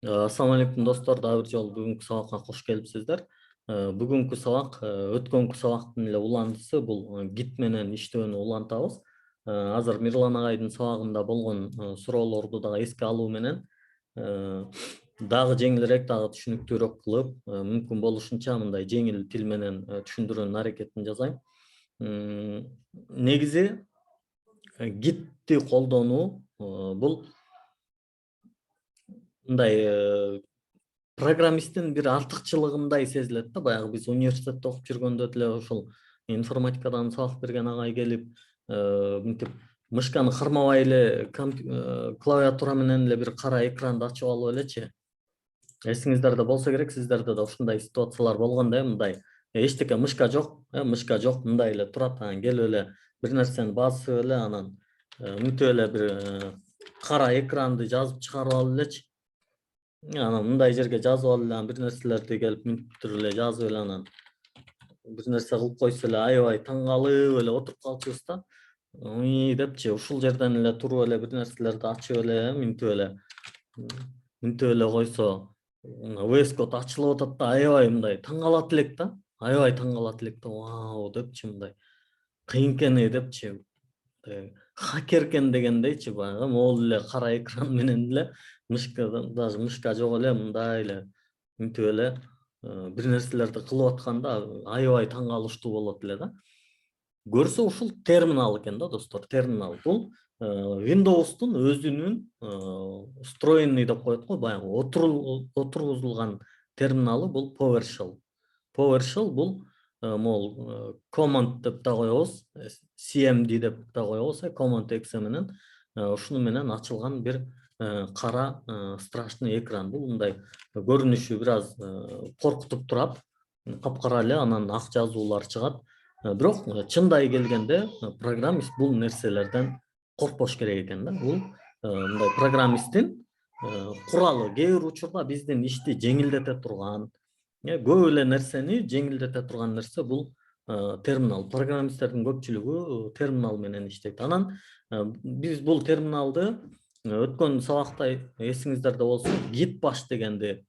Assalamu алейкум достор, дагы бир жолу бүгүнкү сабакка кош келипсиздер. Бүгүнкү сабак өткөнкү сабактын эле уландысы, бул гид менен иштөөнү улантабыз. Азыр Мирлан агайдын сабагында болгон суроолорду дагы эске алуу менен дагы жеңилирээк, дагы түшүнүктүүрөөк кылып, мүмкүн болушунча мындай жеңил тил менен түшүндүрүүнүн аракетин жасайм. Негизи гидти колдонуу бул мындай программисттин бир артыкчылыгындай сезилет да. Баягы биз университетте окуп жүргөндө деле ошол информатикадан сабак берген агай келип, мынтип мышканы кармабай эле клавиатура менен эле бир кара экранды ачып алып элечи. Эсиңиздерде болсо керек, сиздерде да ушундай ситуациялар болгон да, мындай эчтеке мышка жок, мындай эле турат, анан келип эле бир нерсени басып эле, анан мынтип эле бир кара экранды жазып чыгарып алып элечи. Анан мындай жерге жазып алып эле, анан бир нерселерди келип мынтип эле жазып эле, анан бир нерсе кылып койсо эле аябай таң калып эле отуруп калчубуз да. Депчи ушул жерден эле туруп эле бир нерселерди ачып эле мынтип эле койсо VS Code ачылып атат да, аябай мындай таң калат элек да. Вау депчи, мындай кыйын экен депчи. Хакер экен дегендейчи, баягы могул эле кара экран менен эле даже мышка жок эле, мындай эле мынтип эле бир нерселерди кылып атканда аябай таң калыштуу болот эле да. Көрсө ушул терминал экен да достор. Терминал бул Windows'тун өзүнүн встроенный деп коет го, баягы отургузулган терминалы бул PowerShell. PowerShell бул могул command деп да коебуз, CMD деп да коебуз, command exe менен ушуну менен ачылган бир кара страшный экран. Бул мындай көрүнүшү бир аз коркутуп турат, капкара эле, анан ак жазуулар чыгат. Бирок чындай келгенде программист бул нерселерден коркпош керек экен да. Бул мындай программисттин куралы, кээ бир учурда биздин ишти жеңилдете турган, көп эле нерсени жеңилдете турган нерсе бул терминал. Программисттердин көпчүлүгү терминал менен иштейт. Анан биз бул терминалды өткөн сабакта эсиңиздерде болсо git bash дегенди,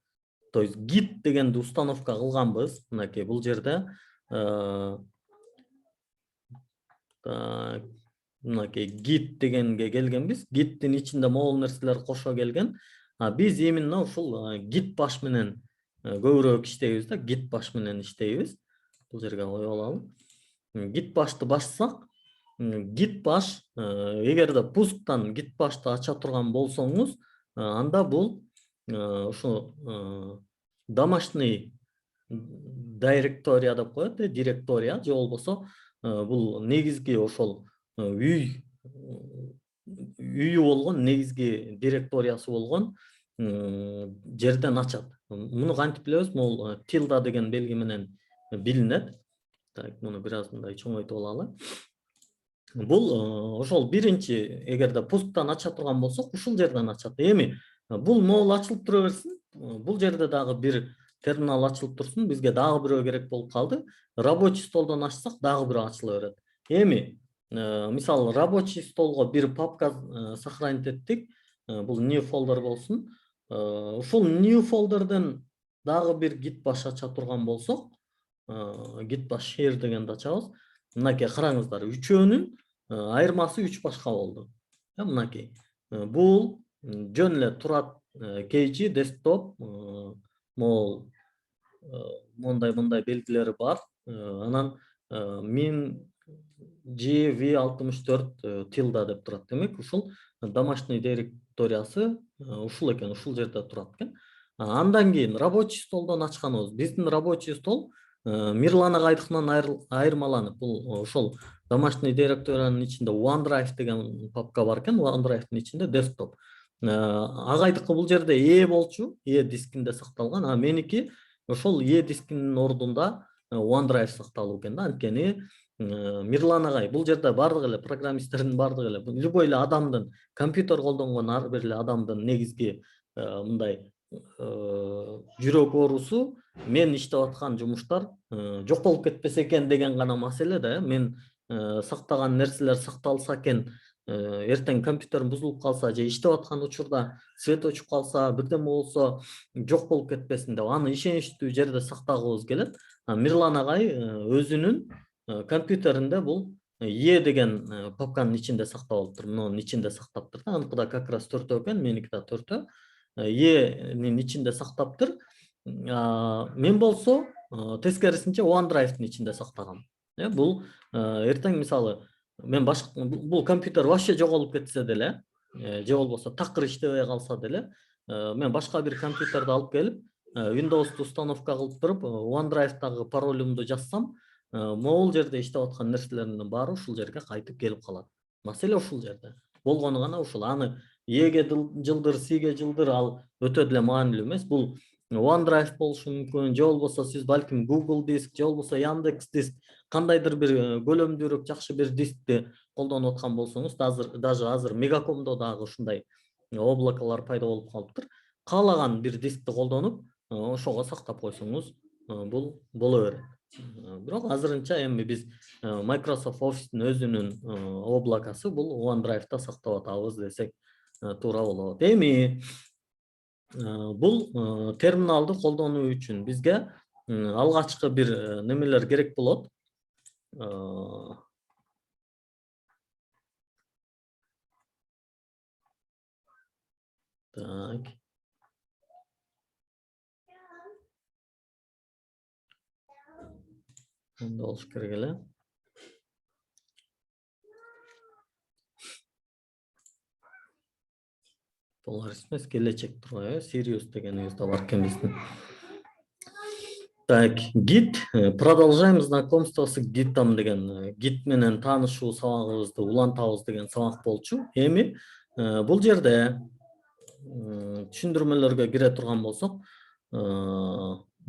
то есть git дегенди установка кылганбыз. Мынакей бул жерде мынакей git дегенге келгенбиз. Git'тин ичинде могул нерселер кошо келген. Биз именно ушул git bash менен көбүрөөк иштейбиз да, git bash менен иштейбиз. Бул жерге коюп алалы. Git bash'ты башсак, git bash эгерде пусктан git bash'ты ача турган болсоңуз, анда бул ушу домашний директория деп коет, директория же болбосо бул негизги ошол үйү болгон, негизги директориясы болгон жерден ачат. Муну кантип билебиз? Могул tilda деген белги менен билинет. Так, муну бир аз мындай чоңойтуп алалы. Бул ошол биринчи, эгерде пусктан ача турган болсок, ушул жерден ачат. Эми бул могул ачылып тура берсин. Бул жерде дагы бир терминал ачылып турсун, бизге дагы бирөө керек болуп калды. Рабочий столдон ачсак, дагы бирөө ачыла берет. Эми мисалы рабочий столго бир папка сохранить эттик. Бул new folder болсун. Ушул new folderден дагы бир git bash ача турган болсок, git bash share дегенди ачабыз. Мынакей караңыздар, үчөөнүн айырмасы 3 башка болду. Мынакей. Бул жөн эле турат, KG desktop могул мондай белгилери бар. Анан min GV64 tilda деп турат. Демек, ушул домашний директориясы ушул экен, ушул жерде турат экен. Андан кийин рабочий столдон ачканыбыз. Биздин рабочий стол Мирлан агайдыкынан айырмаланып, бул ошол домашний директориянын ичинде OneDrive деген папка бар экен, OneDrive'дин ичинде desktop. Агайдыкы бул жерде E болчу, E дискинде сакталган, а меники ошол E дискинин ордунда OneDrive сакталуу экен да. Анткени Мирлан агай бул жерде бардык эле программисттердин бардык эле, любой эле адамдын, компьютер колдонгон ар бир эле адамдын негизги мындай жүрөк оорусу мен иштеп аткан жумуштар жоголуп кетпесе экен деген гана маселе да. Мен сактаган нерселер сакталса экен эртең компьютерим бузулуп калса же иштеп аткан учурда свет өчүп калса, бирдеме болсо жок болуп кетпесин деп аны ишеничтүү жерде сактагыбыз келет. Мирлан агай өзүнүн компьютеринде бул Е деген папканын ичинде сактап алыптыр. Мунун ичинде сактаптыр да. Аныкыда как раз 4 экен, меники да 4. Энин ичинде сактаптыр. Мен болсо тескерисинче OneDrive'дын ичинде сактагам. Бул эртең мисалы мен бул компьютер вообще жоголуп кетсе деле, же болбосо такыр иштебей калса деле, мен башка бир компьютерди алып келип, Windows'ду установка кылып туруп, OneDrive'дагы паролюмду жазсам, могул жерде иштеп аткан нерселеримдин баары ушул жерге кайтып келип калат. Маселе ушул жерде. Болгону гана ушул. Аны Эге жылдыр, Сиге жылдыр ал өтө деле маанилүү эмес. Бул OneDrive болушу мүмкүн, же болбосо сиз балким Google диск, же болбосо Яндекс диск, кандайдыр бир көлөмдүүрөөк жакшы бир дискти колдонуп аткан болсоңуз, даже азыр Мегакомдо дагы ушундай облакалар пайда болуп калыптыр. Каалаган бир дискти колдонуп, ошого сактап койсоңуз, бул боло берет. Бирок азырынча эми биз Microsoft Office'тин өзүнүн облакасы бул OneDrive'да сактап атабыз десек туура болот. Эми бул терминалды колдонуу үчүн бизге алгачкы бир немелер керек болот. Так. Мындай болуш керек эле. Polaris эмес, келечек тургай, Sirius дегенибиз да бар экен биздин. Так, Git. Продолжаем знакомство с Git'ом деген Git менен таанышуу сабагыбызды улантабыз деген сабак болчу. Эми бул жерде түшүндүрмөлөргө кире турган болсок,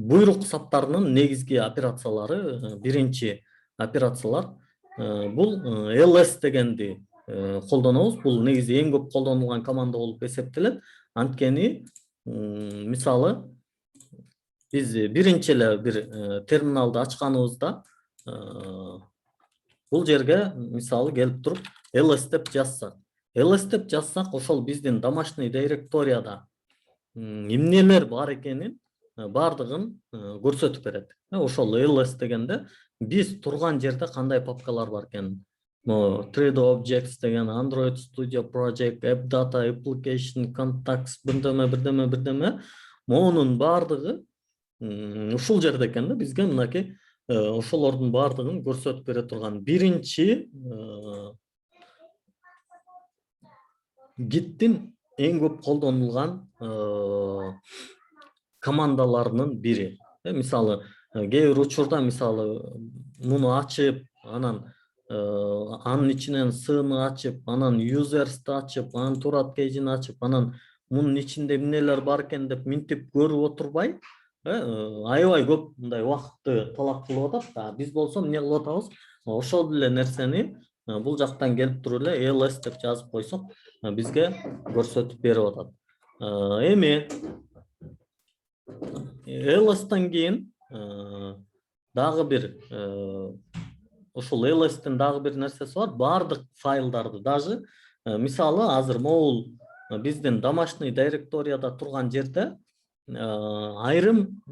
буйрук саптарынын негизги операциялары, биринчи операциялар бул ls дегенди колдонобуз. Бул негизи эң көп колдонулган команда болуп эсептелет. Анткени мисалы биз биринчи эле бир терминалды ачканыбызда бул жерге мисалы келип туруп ls деп жазсак. ls деп жазсак, ошол биздин домашний директорияда эмнелер бар экенин бардыгын көрсөтүп берет. Ошол ls дегенде биз турган жерде кандай папкалар бар экенин, 3D Objects деген, Android Studio Project, App Data, Application, Contacts, бирдеме, монун бардыгы ушул жерде экен да. Бизге мынакей ошолордун бардыгын көрсөтүп бере турган биринчи Git'тин эң көп колдонулган командаларынын бири. Мисалы, кээ бир учурда мисалы муну ачып, анан анын ичинен сыны ачып, анан users'ты ачып, анан турат кейжин ачып, анан мунун ичинде эмнелер бар экен деп минтип көрүп отурбай, аябай көп мындай убакытты талап кылып атат. Биз болсо эмне кылып атабыз? Ошол эле нерсени бул жактан келип туруп эле ls деп жазып койсок, бизге көрсөтүп берип атат. Эми ls-тан кийин дагы бир ушул ls-тин дагы бир нерсеси бар. Бардык файлдарды, даже мисалы азыр могул биздин домашний директорияда турган жерде айрым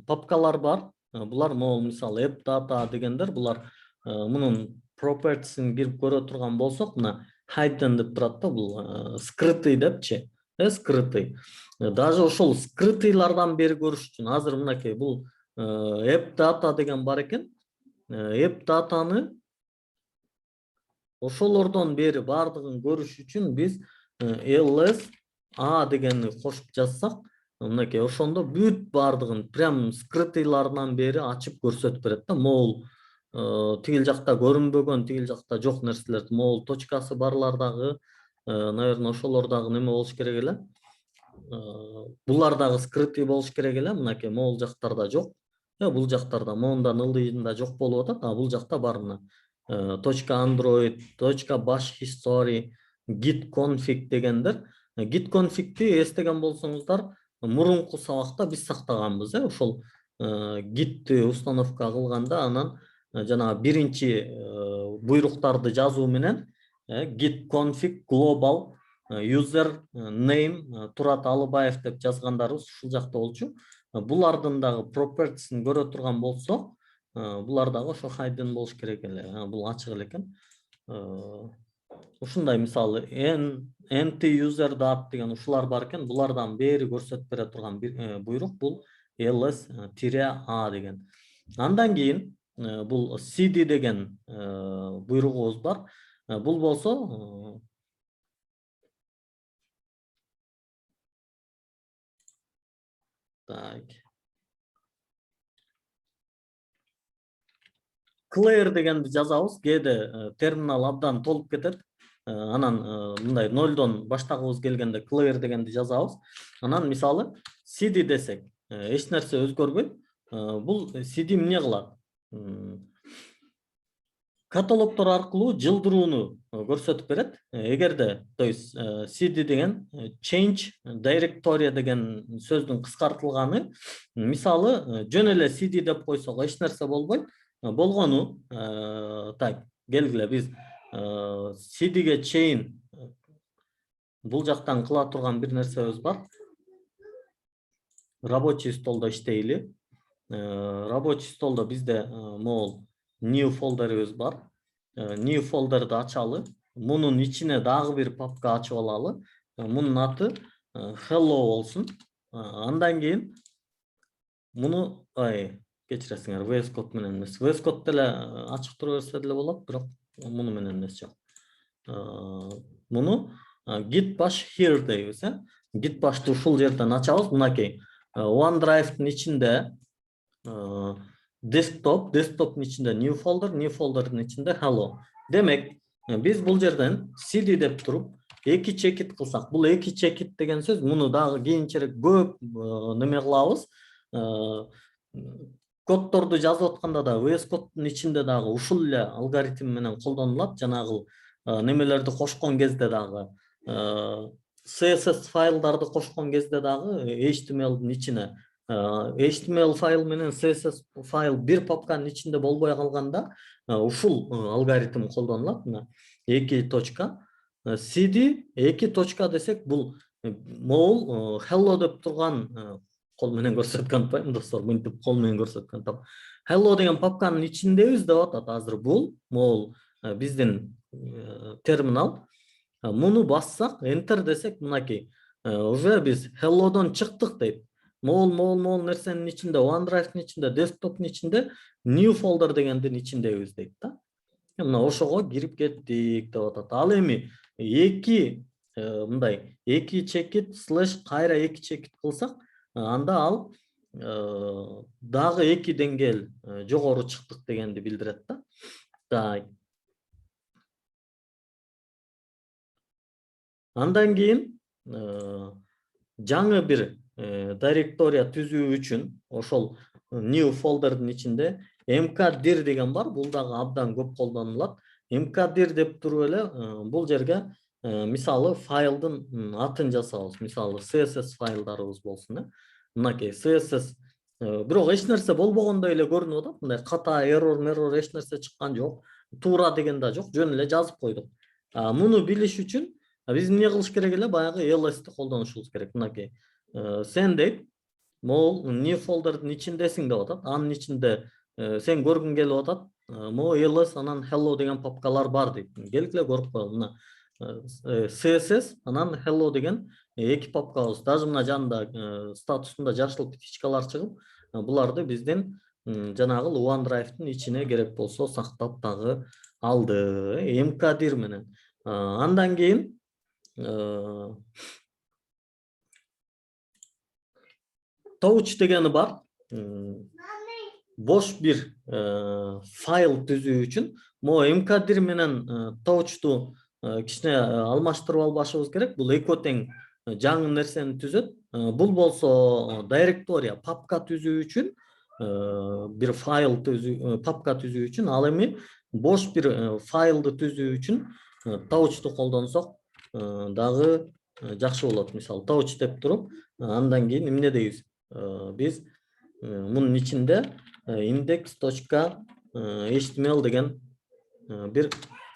папкалар бар. Булар могул мисалы App Data дегендер, булар мунун properties'ин кирип көрө турган болсок, мына hidden деп турат да, бул скрытый депчи. Скрытый. Даже ошол скрытыйлардан бери көрүш үчүн азыр мынакей бул App Data деген бар экен. App Data'ны ошолордон бери бардыгын көрүш үчүн биз ls a дегенди кошуп жазсак, мынакей ошондо бүт бардыгын прям скрытыйларынан бери ачып көрсөтүп берет да. Могул тигил жакта көрүнбөгөн, тигил жакта жок нерселерди, могул точкасы барлар дагы, наверное, ошолор дагы неме болуш керек эле. Булар дагы скрытый болуш керек эле. Мынакей могул жактарда жок. Бул жактарда моундан ылдыйында жок болуп атат, а бул жакта бар мына. .android, .bash history, git config дегендер. Git config'ти эстеген болсоңуздар, мурунку сабакта биз сактаганбыз, ошол git'ти установка кылганда анан жана биринчи буйруктарды жазуу менен git config global user name Турат Алыбаев деп жазгандарыбыз ушул жакта болчу. Булардын дагы propertiesин көрө турган болсок, булар дагы ошо hidden болуш керек эле. Бул ачык эле экен. Ушундай мисалы empty user dot деген ушулар бар экен. Булардан бери көрсөтүп бере турган буйрук бул ls-a деген. Андан кийин бул cd деген буйругубуз бар. Бул болсо так clear дегенди жазабыз. Кээде терминал абдан толуп кетет. Анан мындай 0дон баштагыбыз келгенде clear дегенди жазабыз. Анан мисалы cd десек, эч нерсе өзгөрбөйт. Бул cd эмне кылат? Каталогтор аркылуу жылдырууну көрсөтүп берет. Эгерде, то есть cd деген change directory деген сөздүн кыскартылганы, мисалы жөн эле cd деп койсок эч нерсе болбойт. Болгону так келгиле биз cdге чейин бул жактан кыла турган бир нерсебиз бар. Рабочий столдо иштейли. Рабочий столдо бизде могул new folder'ыбыз бар. New folder'ды ачалы. Мунун ичине дагы бир папка ачып алалы. Мунун аты hello болсун. Андан кийин муну кечиресиңер, VS Code менен эмес. VS Code деле ачык тура берсе деле болот, бирок муну менен эмес жок. Муну git bash here дейбиз, Git bash'ты ушул жерден ачабыз. Мынакей OneDrive'дын ичинде desktop'дун ичинде new folder'дын ичинде hello. Демек, биз бул жерден cd деп туруп эки чекит кылсак, бул эки чекит деген сөз, муну дагы кийинчерээк көп неме кылабыз. Коддорду жазып атканда да VS Code'дун ичинде дагы ушул эле алгоритм менен колдонулат. Жанагы немелерди кошкон кезде дагы, CSS файлдарды кошкон кезде дагы HTML'дын ичине HTML файл менен CSS файл бир папканын ичинде болбой калганда ушул алгоритм колдонулат. Мына 2 точка cd 2 точка десек, бул могул hello деп турган, кол менен көрсөткөн атпайм достор, мынтип кол менен көрсөткөн атам. Hello деген папканын ичиндебиз деп атат азыр. Бул могул биздин терминал. Муну бассак, enter десек, мынакей уже биз hello'дон чыктык дейт. Могул нерсенин ичинде, OneDrive'дын ичинде, desktop'дун ичинде new folder дегендин ичиндебиз дейт да. Мына ошого кирип кеттик деп атат. Ал эми мындай эки чекит слэш кайра эки чекит кылсак, анда ал дагы эки деңгээл жогору чыктык дегенди билдирет да. Так. Андан кийин жаңы бир директория түзүү үчүн ошол new folder'дын ичинде mkdir деген бар. Бул дагы абдан көп колдонулат. mkdir деп туруп эле бул жерге мисалы файлдын атын жасабыз. Мисалы CSS файлдарыбыз болсун. Мынакей CSS, бирок эч нерсе болбогондой эле көрүнүп атат. Мындай ката error эч нерсе чыккан жок. Туура деген да жок, жөн эле жазып койдук. Муну билиш үчүн биз эмне кылыш керек эле? Баягы ls-ти колдонушубуз керек. Мынакей сен дейт, могул new folder'дын ичиндесиң деп атат. Анын ичинде сен көргүң келип атат. Могул ls анан hello деген папкалар бар дейт. Келгиле көрүп коелу. Мына CSS анан hello деген эки папкабыз. Даже мына жанында статусунда жашыл птичкалар чыгып, буларды биздин жанагы OneDrive'дын ичине керек болсо сактап дагы алды. mkdir менен. Андан кийин touch дегени бар. Бош бир файл түзүү үчүн могу mkdir менен touch'ту кичине алмаштырып албашыбыз керек. Бул эки тең жаңы нерсени түзөт. Бул болсо директория, папка түзүү үчүн, бир файл түзүү, папка түзүү үчүн. Ал эми бош бир файлды түзүү үчүн touch'ту колдонсок дагы жакшы болот. Мисалы touch деп туруп, андан кийин эмне дейбиз? Биз мунун ичинде index.html деген бир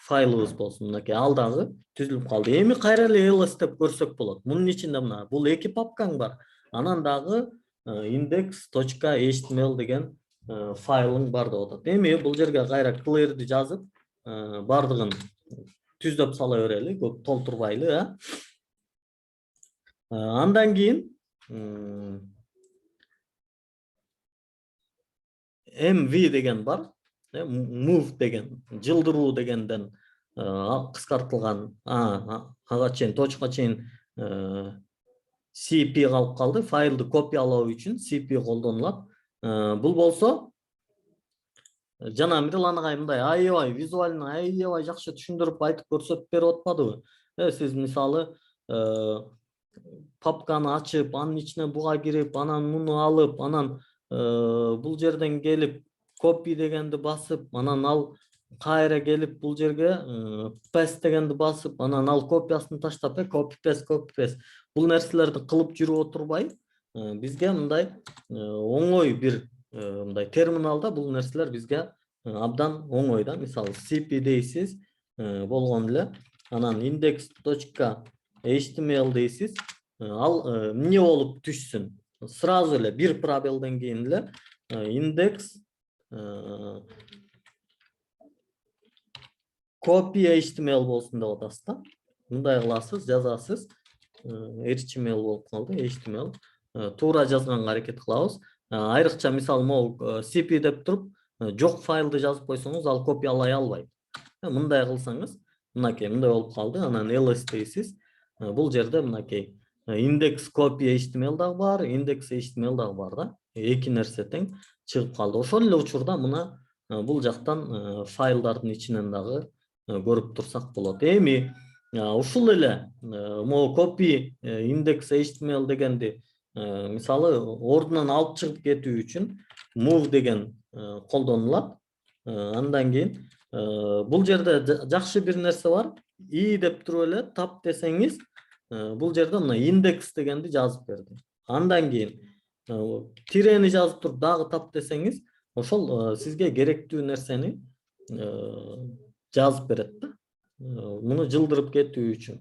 файлыбыз болсун. Мынакей ал дагы түзүлүп калды. Эми кайра эле ls деп көрсөк болот. Мунун ичинде мына бул эки папкаң бар. Анан дагы index.html деген файлың бар деп атат. Эми бул жерге кайра clear'ди жазып, бардыгын түздөп сала берели, көп толтурбайлы, Андан кийин mv деген бар. Move деген, жылдыруу дегенден кыскартылган, ага чейин точка чейин cp калып калды. Файлды копиялоо үчүн cp колдонулат. Бул болсо жана Мирлан мындай аябай визуально аябай жакшы түшүндүрүп айтып көрсөтүп берип атпадыбы? Сиз мисалы папканы ачып, анын ичине буга кирип, анан муну алып, анан бул жерден келип copy дегенди басып, анан ал кайра келип бул жерге paste дегенди басып, анан ал копиясын таштап, copy paste. Бул нерселерди кылып жүрүп отурбай, бизге мындай оңой бир мындай терминалда бул нерселер бизге абдан оңой да. Мисалы cp дейсиз, болгон эле, анан index.html дейсиз, ал эмне болуп түшсүн? Сразу эле бир пробелден кийин эле index copy html болсун деп атасыз да. Мындай кыласыз, жазасыз. HTML болуп калды, HTML. Туура жазганга аракет кылабыз. Айрыкча мисалы могу cp деп туруп, жок файлды жазып койсоңуз, ал копиялай албайт. Мындай кылсаңыз, мынакей мындай болуп калды. Анан ls дейсиз. Бул жерде мынакей index copy html дагы бар, index html дагы бар да. Эки нерсе тең чыгып калды. Ошол эле учурда мына бул жактан файлдардын ичинен дагы көрүп турсак болот. Эми ушул эле могу copy index html дегенди мисалы ордунан алып чыгып кетүү үчүн move деген колдонулат. Андан кийин бул жерде жакшы бир нерсе бар. И деп туруп эле tap десеңиз, бул жерде мына index дегенди жазып берди. Андан кийин тирени жазып туруп дагы tap десеңиз, ошол сизге керектүү нерсени жазып берет да. Муну жылдырып кетүү үчүн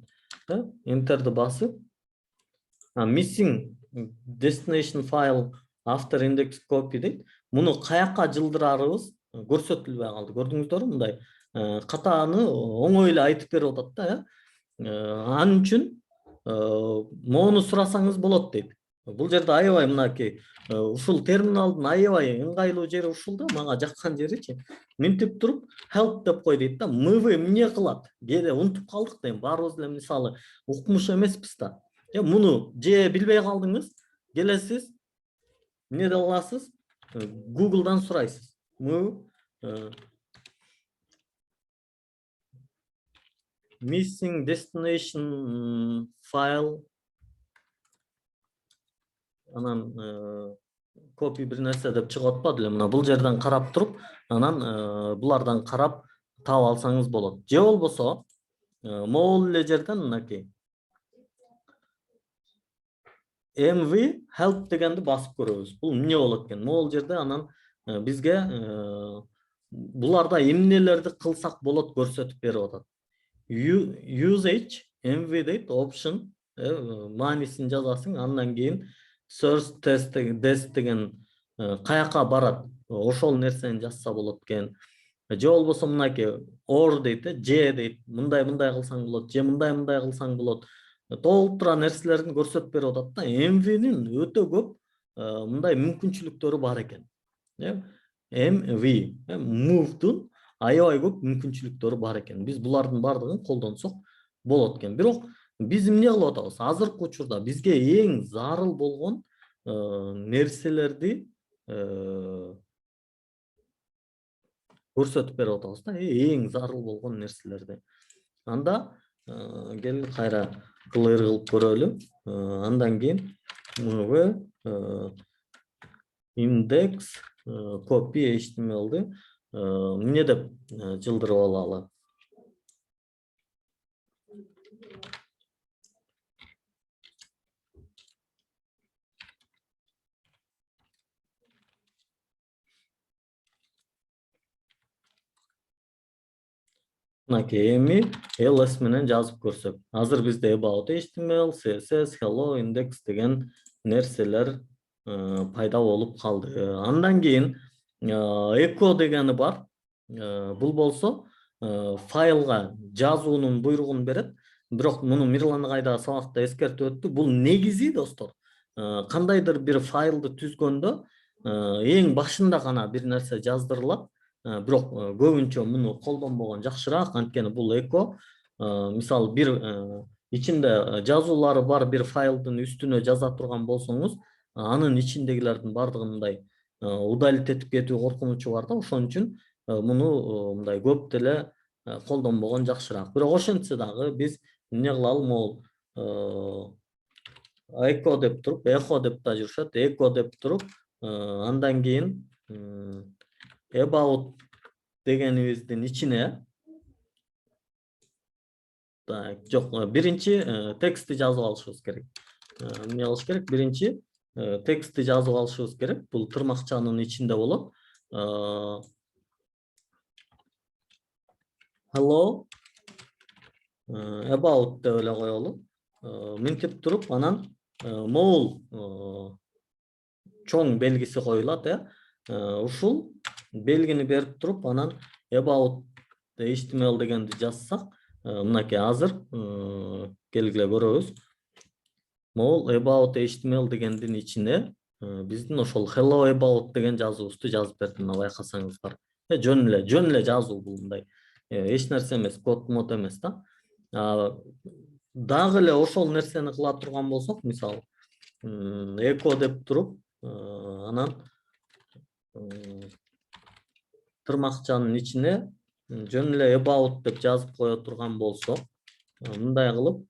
enterди басып, missing destination file after index copy дейт. Муну каякка жылдырарыбыз көрсөтүлбөй калды. Көрдүңүздөрбү? Мындай катааны оңой эле айтып берип атат да. Анын үчүн моуну сурасаңыз болот дейт. Бул жерде аябай мынакей ушул терминалдын аябай ыңгайлуу жери ушул да, мага жаккан жеричи. Минтип туруп help деп кой дейт да. Мв эмне кылат? Кээде унутуп калдык дейм. Баарыбыз эле мисалы укмуш эмеспиз да. Муну же билбей калдыңыз, келесиз, эмне деп аласыз? Google'дан сурайсыз. Missing destination file, анан copy бир нерсе деп чыгып атпады эле. Мына бул жерден карап туруп, анан булардан карап таап алсаңыз болот. Же болбосо могул эле жерден мынакей mv help дегенди басып көрөбүз. Бул эмне болот экен? Могул жерде анан бизге буларда эмнелерди кылсак болот көрсөтүп берип атат. Usage mv дейт, option маанисин жазасың, андан кийин source test деген каяка барат, ошол нерсени жазса болот экен. Же болбосо мынакей or дейт, же дейт, мындай кылсаң болот, же мындай кылсаң болот. Толтура нерселерин көрсөтүп берип атат да. MV'нин өтө көп мындай мүмкүнчүлүктөрү бар экен. MV, move'дун аябай көп мүмкүнчүлүктөрү бар экен. Биз булардын бардыгын колдонсок болот экен. Бирок биз эмне кылып атабыз? Азыркы учурда бизге эң зарыл болгон нерселерди көрсөтүп берип атабыз да. Эң зарыл болгон нерселерди. Анда кел кайра clear кылып көрөлү. Андан кийин mv index copy html'ди эмне деп жылдырып алалы? Мынакей эми ls менен жазып көрсөк. Азыр бизде about html, css, hello, index деген нерселер пайда болуп калды. Андан кийин echo дегени бар. Бул болсо файлга жазуунун буйругун берет. Бирок муну Мирлан кайда сабакта эскертип өттү. Бул негизи достор. Кандайдыр бир файлды түзгөндө эң башында гана бир нерсе жаздырылат. Бирок көбүнчө муну колдонбогон жакшыраак, анткени бул эко мисалы бир ичинде жазуулары бар бир файлдын үстүнө жаза турган болсоңуз, анын ичиндегилердин баардыгын мындай удалить этип кетүү коркунучу бар да. Ошон үчүн муну мындай көп деле колдонбогон жакшыраак. Бирок ошентсе дагы биз эмне кылалы, могул эко деп туруп, эхо деп да жүрүшөт, эко деп туруп, андан кийин about дегенибиздин ичине жок, биринчи текстти жазып алышыбыз керек. Эмне кылыш керек? Биринчи текстти жазып алышыбыз керек. Бул тырмакчанын ичинде болот. Hello about деп эле коелу. Мынтип туруп анан могул чоң белгиси коюлат, ушул белгини берип туруп анан about html дегенди жазсак, мынакей азыр келгиле көрөбүз. Могул about html дегендин ичине биздин ошол hello about деген жазуубузду жазып берди. Мына байкасаңыз бар. Жөн эле жазуу бул, мындай эч нерсе эмес, код мод эмес да. Дагы эле ошол нерсени кыла турган болсок, мисалы echo деп туруп, анан тырмакчанын ичине жөн эле about деп жазып кое турган болсок, мындай кылып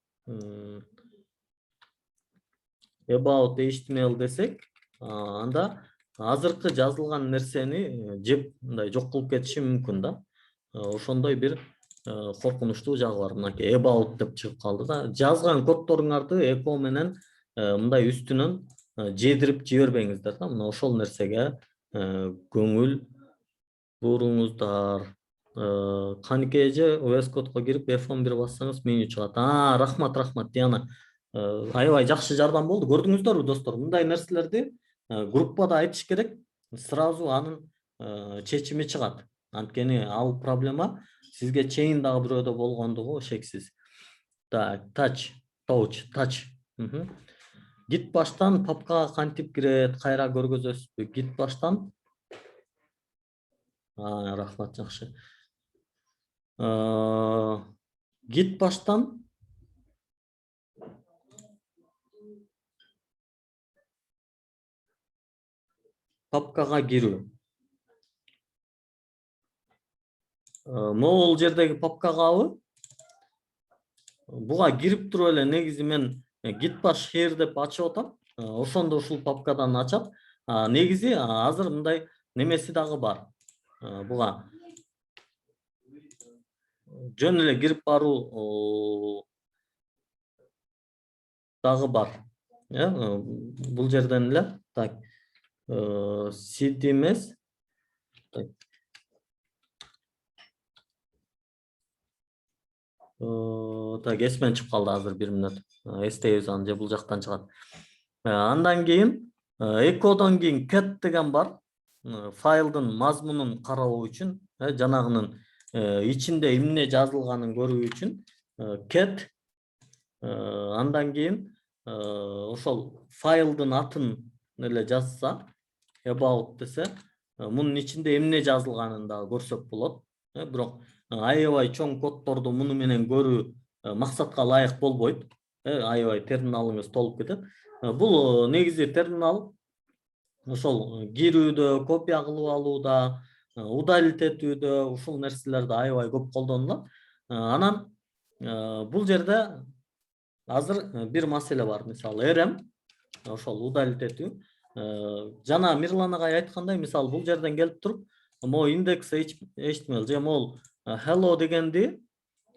about html десек, анда азыркы жазылган нерсени жеп мындай жок кылып кетиши мүмкүн да. Ошондой бир коркунучтуу жагы бар. Мынакей about деп чыгып калды да. Жазган коддоруңарды echo менен мындай үстүнөн жедирип жибербеңиздер да. Мына ошол нерсеге көңүл буруңуздар. Каникей эже VS Code'га кирип F11 бассаңыз меню чыгат. Рахмат Диана. Аябай жакшы жардам болду. Көрдүңүздөрбү достор? Мындай нерселерди группада айтыш керек. Сразу анын чечими чыгат. Анткени ал проблема сизге чейин дагы бирөөдө болгондугу шексиз. Touch. Git баштан папкага кантип кирет, кайра көргөзөсүзбү? Git баштан. Рахмат, жакшы. Git баштан папкага кирүү. Могул жердеги папкагабы? Буга кирип туруп эле негизи мен git bash here деп ачып атам. Ошондо ушул папкадан ачат. Негизи азыр мындай немеси дагы бар. Буга жөн эле кирип баруу дагы бар. Бул жерден эле так cd эмес. Так, эсмен чыгып калды азыр 1 мүнөт. Эстейбиз аны, же бул жактан чыгат. Андан кийин экодон кийин cat деген бар. Файлдын мазмунун кароо үчүн, жанагынын ичинде эмне жазылганын көрүү үчүн cat. Андан кийин ошол файлдын атын эле жазса, about десе, мунун ичинде эмне жазылганын да көрсөк болот. Бирок аябай чоң коддорду муну менен көрүү максатка ылайык болбойт. Аябай терминалыңыз толуп кетет. Бул негизи терминал ошол кирүүдө, копия кылып алууда, удалить этүүдө ушул нерселерде аябай көп колдонулат. Анан бул жерде азыр бир маселе бар. Мисалы rm ошол удалить этүү. Жана Мирлан агай айткандай, мисалы бул жерден келип туруп, могу index html же могул hello дегенди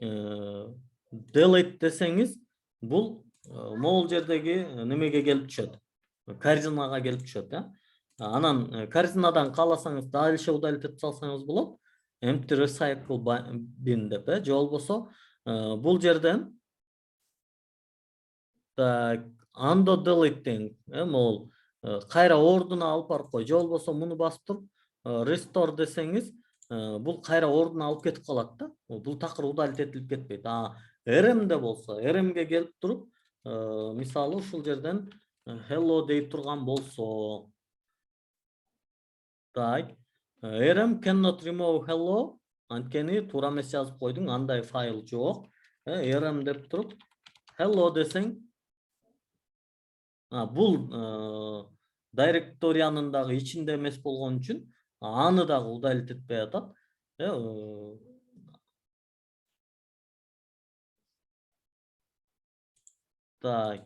delete десеңиз, бул могул жердеги немеге келип түшөт. Корзинага келип түшөт, Анан корзинадан кааласаңыз дальше удалить этип салсаңыз болот. empty recycle bin деп, же болбосо бул жерден undo delete deң, могул кайра ордуна алып барып кой, же болбосо муну басып туруп restore десеңиз, бул кайра ордуна алып кетип калат да. Бул такыр удалить этилип кетпейт. rm'de болсо, rm'ге келип туруп, мисалы ушул жерден hello дей турган болсо, так, rm cannot remove hello, анткени туура эмес жазып койдуң, андай файл жок. rm деп туруп hello десең, бул директориянын дагы ичинде эмес болгон үчүн аны дагы удалить этпей атат. Так,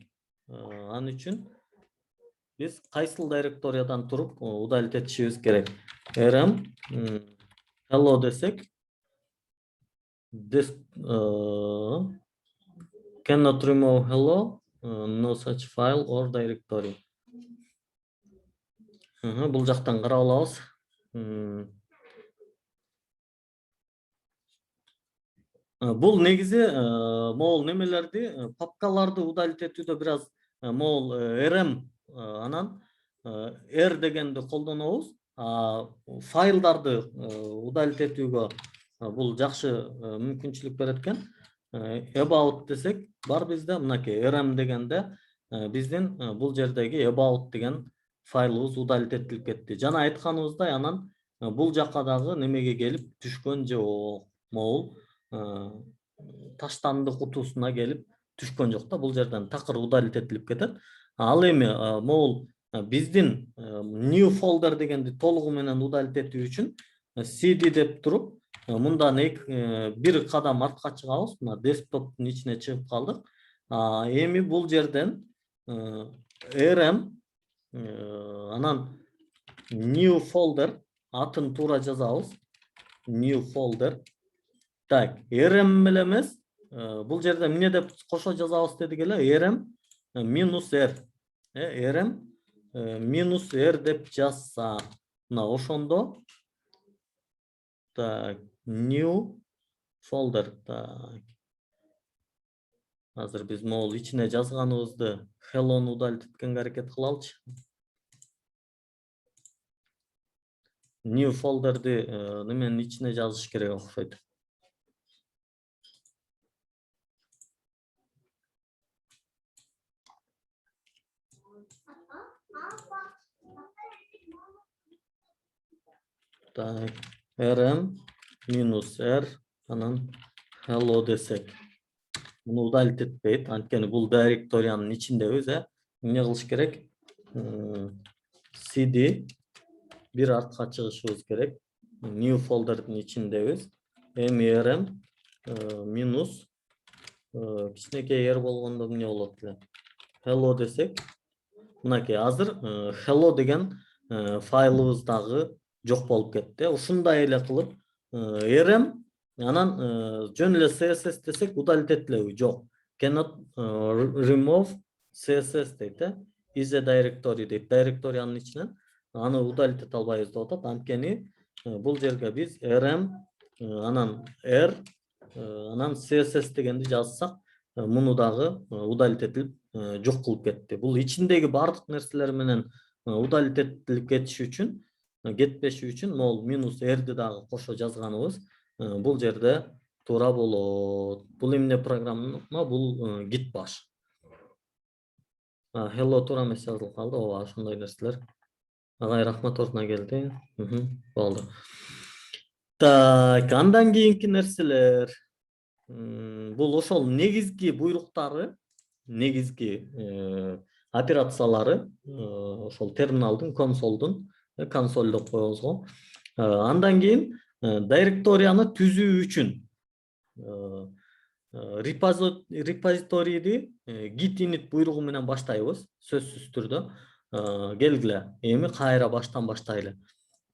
ан үчүн биз кайсыл директориядан туруп удалить этишибиз керек. rm hello десек, this cannot remove hello, no such file or directory. Бул жактан карап алабыз. Бул негизи могул немелерди, папкаларды удалить этүүдө бир аз могул rm анан r дегенди колдонобуз. Файлдарды удалить этүүгө бул жакшы мүмкүнчүлүк берет экен. About десек бар бизде, мынакей rm дегенде биздин бул жердеги about деген файлыбыз удалить этилип кетти. Жана айтканыбыздай, анан бул жакка дагы немеге келип түшкөн жок. Могул таштанды кутусуна келип түшкөн жок да, бул жерден такыр удалить этилип кетет. Ал эми могул биздин new folder дегенди толугу менен удалить этүү үчүн cd деп туруп, мындан бир кадам артка чыгабыз. Мына десктоптун ичине чыгып калдык. Эми бул жерден rm анан new folder атын туура жазабыз. New folder. Так, rm менен эмес, бул жерде эмне деп кошо жазабыз дедик эле, rm -r. rm -r деп жазса, мына ошондо, так, new folder. Так. Азыр биз могул ичине жазганыбызды hello'ну удалить эткенге аракет кылалычы. New folder'ди неменин ичине жазыш керек окшойт. Так, rm -r анан hello десек. Муну удалить этпейт, анткени бул директориянын ичиндебиз, эмне кылыш керек? cd бир артка чыгышыбыз керек. New folder'дын ичиндебиз. rm минус кичинекей r болгондо эмне болот эле? Hello десек, мынакей азыр hello деген файлыбыз дагы жок болуп кетти. Ушундай эле кылып rm анан жөн эле css десек удалить этилеби? Жок. Cannot remove css дейт, is a directory дейт. Директориянын ичинен аны удалить эте албайбыз деп атат. Анткени бул жерге биз rm анан r анан css дегенди жазсак, муну дагы удалить этилип жок кылып кетти. Бул ичиндеги бардык нерселер менен удалить этилип кетпеши үчүн могул -r'ди дагы кошо жазганыбыз бул жерде туура болот. Бул эмне программа? Бул git bash. Hello туура эмес жазылып калды. Ооба, ошондой нерселер. Агай рахмат, ордуна келди. Болду. Так, андан кийинки нерселер. Бул ошол негизги буйруктары, негизги операциялары ошол терминалдын, консоль деп коебуз го. Андан кийин директорияны түзүү үчүн репозиторийди git init буйругу менен баштайбыз, сөзсүз түрдө. Келгиле, эми кайра баштан баштайлы.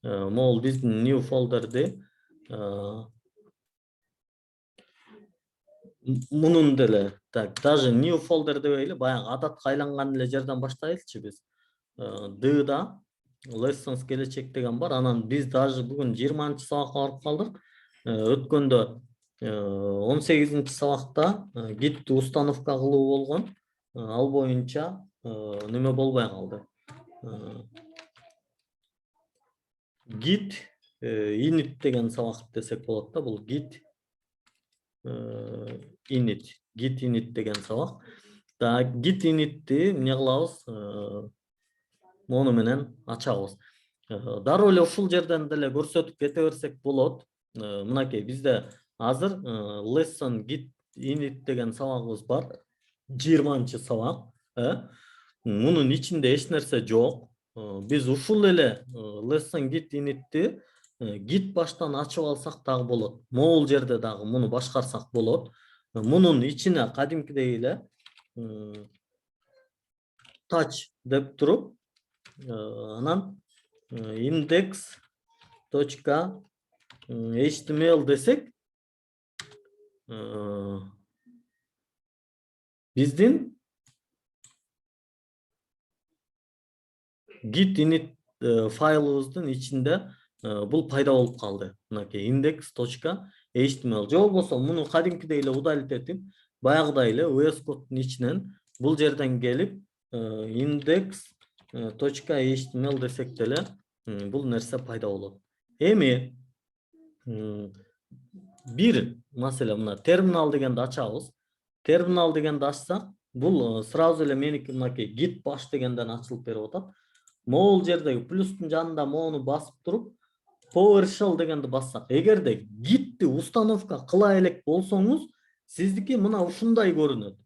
Могул биздин new folder'ди мунун деле, так, даже new folder дебейли, баягы адатка айланган эле жерден баштайлычы биз. D-да lessons келечек деген бар. Анан биз даже бүгүн 20-сабакка барып калдык. өткөндө 18 сабакта гитти установка кылуу болгон. Ал боюнча неме болбой калды. Git init деген сабак десек болот да. Бул git init деген сабак. Git initти эмне кылабыз? Мону менен ачабыз. Дароо эле ушул жерден деле көрсөтүп кете берсек болот. Мынакей бизде азыр lesson git init деген сабагыбыз бар. 20 сабак. Мунун ичинде эч нерсе жок. Биз ушул эле lesson git initти git баштан ачып алсак дагы болот. Могул жерде дагы муну башкарсак болот. Мунун ичине кадимкидей эле touch деп туруп, анан index.html десек, биздин git init файлыбыздын ичинде бул пайда болуп калды. Мынакей index.html. Же болбосо муну кадимкидей эле удалить этип, баягыдай эле VS коддун ичинен бул жерден келип index.html десек деле бул нерсе пайда болот. Эми бир маселе мына терминал дегенди ачабыз. Терминал дегенди ачсак, бул сразу эле меники мынакей git bash дегенден ачылып берип атат. Могул жердеги плюстун жанында мону басып туруп PowerShell дегенди бассак, эгерде gitти установка кыла элек болсоңуз, сиздики мына ушундай көрүнөт.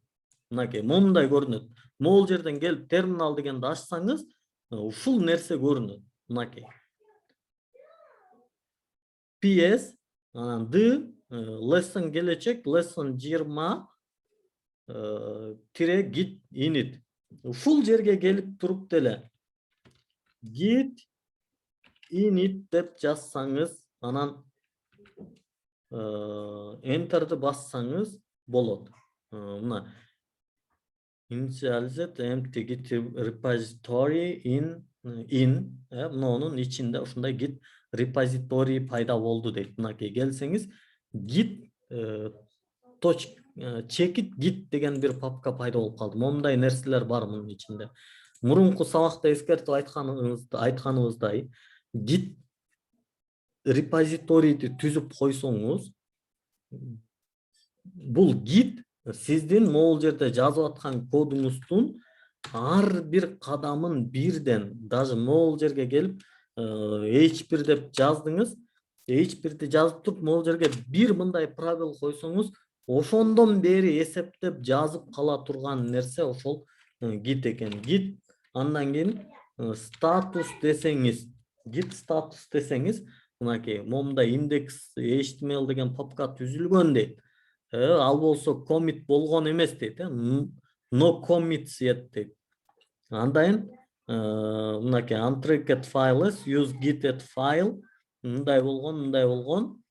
Мынакей мындай көрүнөт. Могул жерден келип терминал дегенди ачсаңыз, ушул нерсе көрүнөт. Мынакей. PS анан D lesson келечек, lesson 20 git init. Ушул жерге келип туруп деле git init деп жазсаңыз, анан enter'ды бассаңыз болот. Мына initialize empty git repository in мунун ичинде ушундай git repository пайда болду дейт. Мынакей келсеңиз git checit git деген бир папка пайда болуп калды. Мондай нерселер бар мунун ичинде. Мурунку сабакта эскертип айтканыбыздай, git repository'ди түзүп койсоңуз, бул git сиздин могул жерде жазып аткан кодуңуздун ар бир кадамын бирден, даже могул жерге келип h1 деп жаздыңыз, h1'ди жазып туруп могул жерге бир мындай пробел койсоңуз, ошондон бери эсептеп жазып кала турган нерсе ошол git экен. Git андан кийин status десеңиз, git status десеңиз, мынакей момундай index html деген папка түзүлгөн дейт. Ал болсо commit болгон эмес дейт, no commits yet дейт. Андайын мынакей untracked files use git add file мындай болгон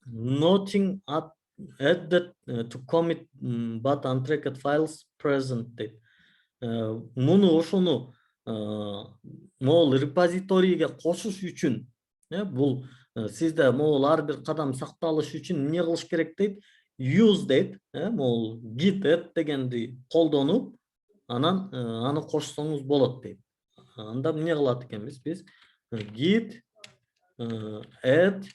nothing added to commit but untracked files present дейт. Муну ошону могул репозиторийге кошуш үчүн, бул сизде могул ар бир кадам сакталыш үчүн эмне кылыш керек дейт? Use дейт, могул git add дегенди колдонуп, анан аны кошсоңуз болот дейт. Анда эмне кылат экенбиз биз? Git add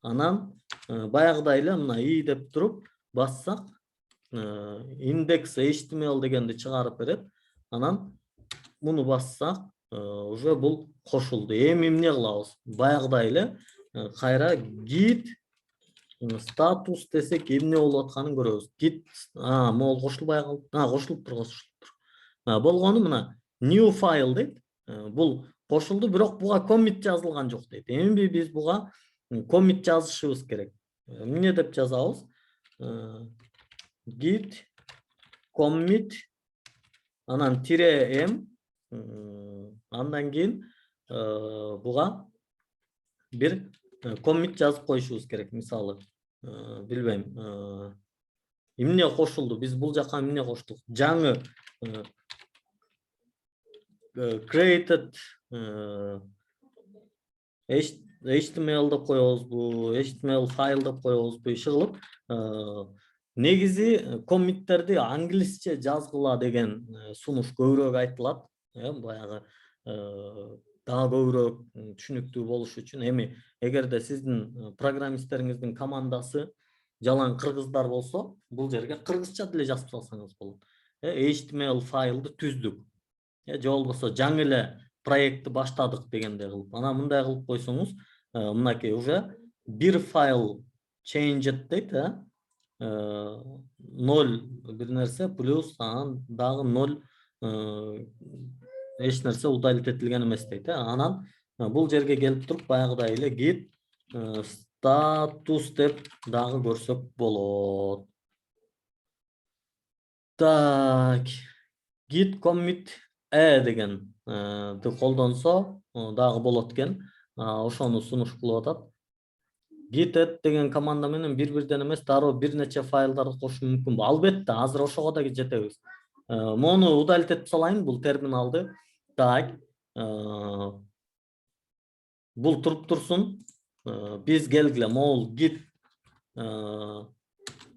анан баягыдай эле мына i деп туруп бассак, index html дегенди чыгарып берет. Анан муну бассак, уже бул кошулду. Эми эмне кылабыз? Баягыдай эле кайра git status десек эмне болуп атканын көрөбүз. Git могул кошулбай калды. Кошулуптур. Болгону мына new file дейт. Бул кошулду, бирок буга commit жазылган жок дейт. Эми биз буга commit жазышыбыз керек. Эмне деп жазабыз? Git commit анан -m андан кийин буга бир commit жазып коюшубуз керек. Мисалы, билбейм, эмне кошулду? Биз бул жака эмне коштук? Жаңы created HTML деп коебузбу, HTML файл деп коебузбу, иши кылып негизи коммиттерди англисче жазгыла деген сунуш көбүрөөк айтылат. Баягы дагы көбүрөөк түшүнүктүү болуш үчүн. Эми эгерде сиздин программисттериңиздин командасы жалаң кыргыздар болсо, бул жерге кыргызча деле жазып салсаңыз болот. HTML файлды түздүк. Же болбосо жаңы эле проектти баштадык дегендей кылып. Ана мындай кылып койсоңуз, мынакей уже бир файл changed дейт, 0 бир нерсе плюс анан дагы 0 эч нерсе удалить этилген эмес дейт. Анан бул жерге келип туруп баягыдай эле git статус деп дагы көрсөк болот. Так, git commit деген колдонсо дагы болот экен. Ошону сунуш кылып атат. Git add деген команда менен бир-бирден эмес, дароо бир нече файлдарды кошуу мүмкүн. Албетте, азыр ошого да жетебиз. Мону удалить этип салайын, бул терминалды. Так, бул туруп турсун. Биз келгиле, могул git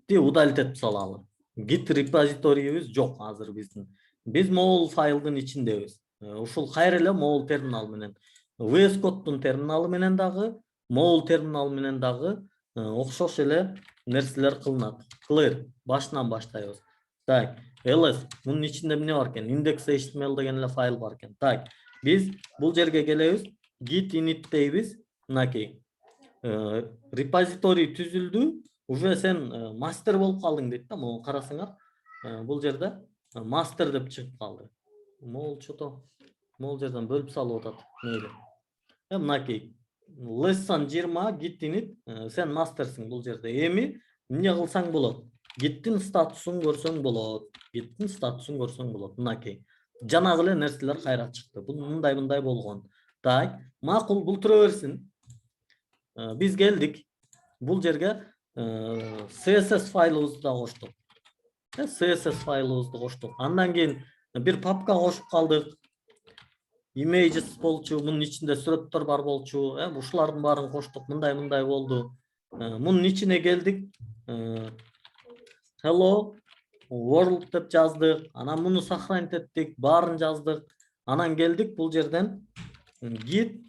удалить этип салалы. Git репозиторийибиз жок азыр биздин. Биз могул файлдын ичиндебиз. Ушул кайра эле могул терминал менен, VS Code'дун терминалы менен дагы, могул терминал менен дагы окшош эле нерселер кылынат. Clear, башынан баштайбыз. Так, ls, мунун ичинде эмне бар экен? Index.html деген эле файл бар экен. Так, биз бул жерге келебиз, git init дейбиз. Мынакей. Репозиторий түзүлдү. Уже сен мастер болуп калдың дейт да, могу карасаңар. Бул жерде мастер деп чыгып калды. Могул чото, могул жерден бөлүп салып атат. Мейли. Мынакей. Lesson 20 git init, сен мастерсиң бул жерде. Эми эмне кылсаң болот? Git'in статусун көрсөң болот. Git'in статусун көрсөң болот. Мынакей. Жанагы эле нерселер кайра чыкты. Бул мындай болгон. Так, макул, бул тура берсин. Биз келдик. Бул жерге CSS файлыбызды да коштук. CSS файлыбызды коштук. Андан кийин бир папка кошуп калдык. Images болчу, мунун ичинде сүрөттөр бар болчу. Ушулардын баарын коштук. Мындай болду. Мунун ичине келдик. Hello world деп жаздык. Анан муну сохранить эттик, баарын жаздык. Анан келдик бул жерден git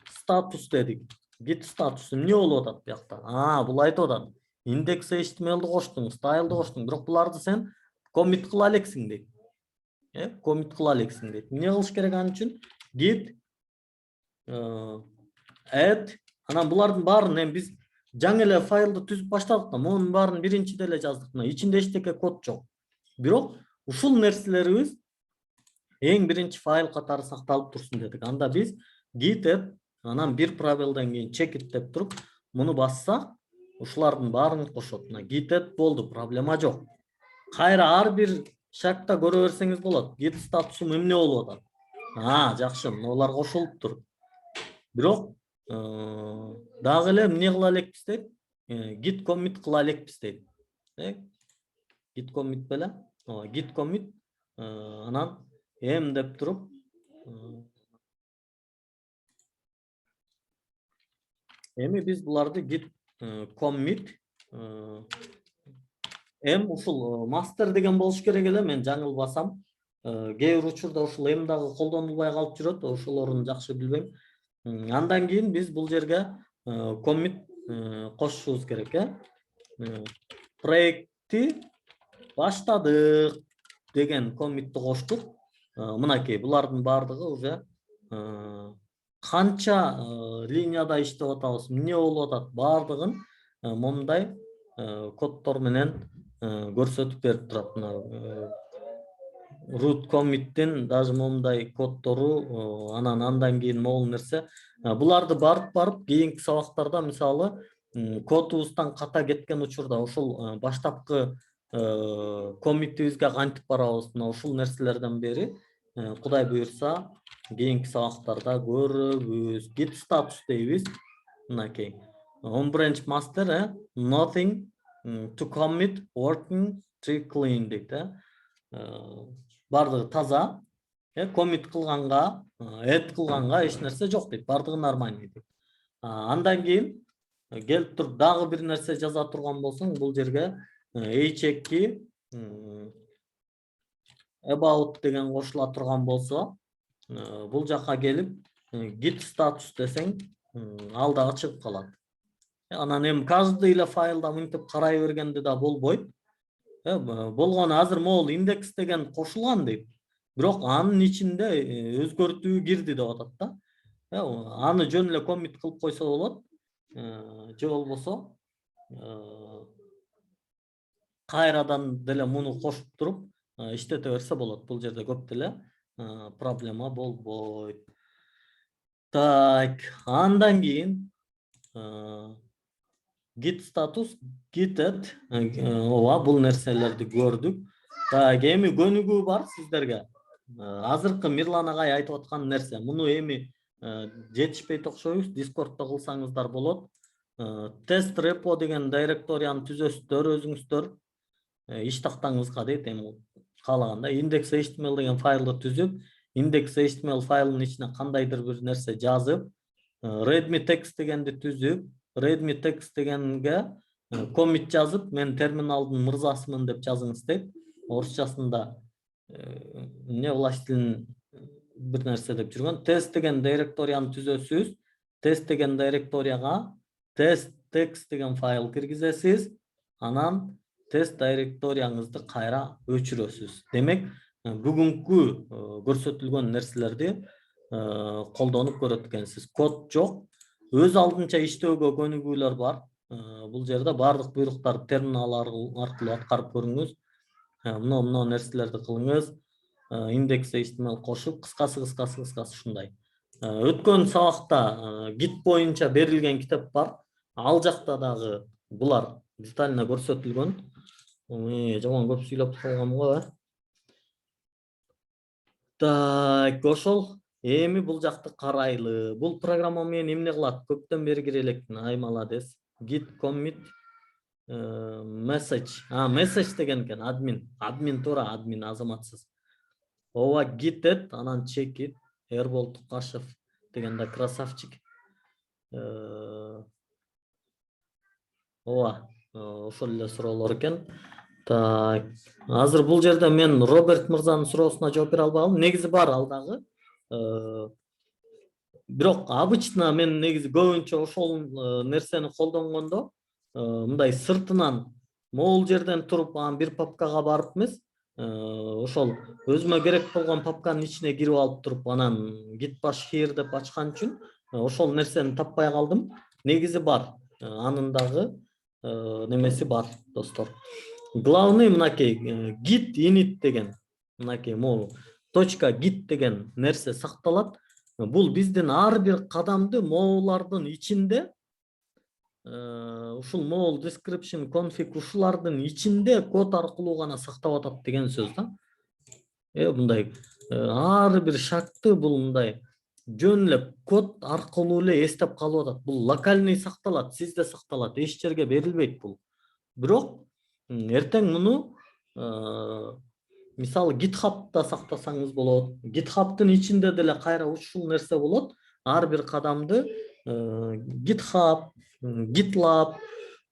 статус дедик. Git статус эмне болуп атат буякта? Бул айтып атат. Index.html'ды коштуң, style'ды коштуң, бирок буларды сен commit кыла элексиң дейт. Commit кыла элексиң дейт. Эмне кылыш керек ан үчүн? Git add. Анан булардын баарын эми биз жаңы эле файлды түзүп баштадык да, мунун баарын биринчиде эле жаздык. Ичинде эчтеке код жок. Бирок ушул нерселерибиз эң биринчи файл катары сакталып турсун дедик. Анда биз git add, анан бир пробелден кийин check it деп туруп, муну бассак, ушулардын баарын кошот. Git add болду, проблема жок. Кайра ар бир шагта көрө берсеңиз болот. Git статусум эмне болуп атат? Жакшы, мыналар кошулуптур. Бирок дагы эле эмне кыла элекпиз дейт? Git commit кыла элекпиз дейт. Git commit беле? Git commit анан деп туруп эми биз буларды git commit ушул мастер деген болуш керек эле. Мен жаңыл басам. Кээ бир учурда ушул дагы колдонулбай калып жүрөт. Ошолорун жакшы билбейм. Андан кийин биз бул жерге commit кошушубуз керек, проектти баштадык деген коммитти коштук. Мынакей, булардын баардыгы уже канча линияда иштеп атабыз, эмне болуп атат, баардыгын момундай коддор менен көрсөтүп берип турат. Root commit'tin даже момундай коддору, андан кийин могул нерсе. Буларды барып кийинки сабактарда, мисалы, кодубуздан ката кеткен учурда ушул баштапкы коммитибизге кантип барабыз, ушул нерселерден бери Кудай буйрса кийинки сабактарда көрөбүз. Git status дейбиз. Мынакей. On branch master, nothing to commit, working, tree clean дейт. Бардыгы таза. Commit кылганга, add кылганга эч нерсе жок дейт. Бардыгы нормальный дейт. Андан кийин келип туруп дагы бир нерсе жаза турган болсоң, бул жерге h2 about деген кошула турган болсо, бул жакка келип git status десең, ал дагы чыгып калат. Анан эми каждый эле файлда мынтип карай бергенде да болбойт. Болгону азыр могул индекс деген кошулган дейт. Бирок анын ичинде өзгөртүү кирди деп атат да. Аны жөн эле commit кылып койсо болот. Же болбосо кайрадан деле муну кошуп туруп иштете берсе болот. Бул жерде көп деле проблема болбойт. Так, андан кийин git status, git add, ооба бул нерселерди көрдүк. Так, эми көнүгүү бар сиздерге. Азыркы Мирлан агай айтып аткан нерсе, муну эми жетишпейт окшойбуз, Discord'да кылсаңыздар болот. Test repo деген директорияны түзөсүздөр өзүңүздөр. Иш тактаңызга дейт, эми каалаганда index.html деген файлды түзүп, index.html файлынын ичине кандайдыр бир нерсе жазып, readme text дегенди түзүп, readme text дегенге commit жазып, мен терминалдын мырзасымын деп жазыңыз дейт. Орусчасында эмне властелин бир нерсе деп жүргөн. Test деген директорияны түзөсүз, test деген директорияга test text деген файл киргизесиз, анан тест директорияңызды кайра өчүрөсүз. Демек, бүгүнкү көрсөтүлгөн нерселерди колдонуп көрөт экенсиз. Код жок, өз алдынча иштөөгө көнүгүүлөр бар. Бул жерде бардык буйруктарды терминал аркылуу аткарып көрүңүз. Мына нерселерди кылыңыз. Index.html кошуп, кыскасы ушундай. Өткөн сабакта Git боюнча берилген китеп бар. Ал жакта дагы булар детально көрсөтүлгөн. Жаман көп сүйлөп калгам го. Так, ошол. Эми бул жакты карайлы. Бул программа менен эмне кылат? Көптөн бери кире электин. Ай молодец. Git commit message. Message деген экен, админ туура, админ азаматсыз. Ооба git add, анан check it. Эрбол Тукашев деген да красавчик. Ооба, ошол эле суроолор экен. Так, азыр бул жерде мен Роберт мырзанын суроосуна жооп бере албадым. Негизи бар ал дагы. Бирок обычно мен негизи көбүнчө ошол нерсени колдонгондо мындай сыртынан могул жерден туруп бир папкага барып эмес, ошол өзүмө керек болгон папканын ичине кирип алып туруп анан git bash here деп ачкан үчүн ошол нерсени таппай калдым. Негизи бар, анын дагы немеси бар, достор. Главный мынакей git init деген, мынакей могул .git деген нерсе сакталат. Бул биздин ар бир кадамды могулардын ичинде, ушул могул description, config ушулардын ичинде код аркылуу гана сактап атат деген сөз да. Мындай ар бир шагты бул мындай жөн эле код аркылуу эле эстеп калып атат. Бул локальный сакталат, сизде сакталат, эч жерге берилбейт бул. Бирок эртең муну мисалы GitHub'да сактасаңыз болот. GitHub'дын ичинде деле кайра ушул нерсе болот. Ар бир кадамды GitHub, GitLab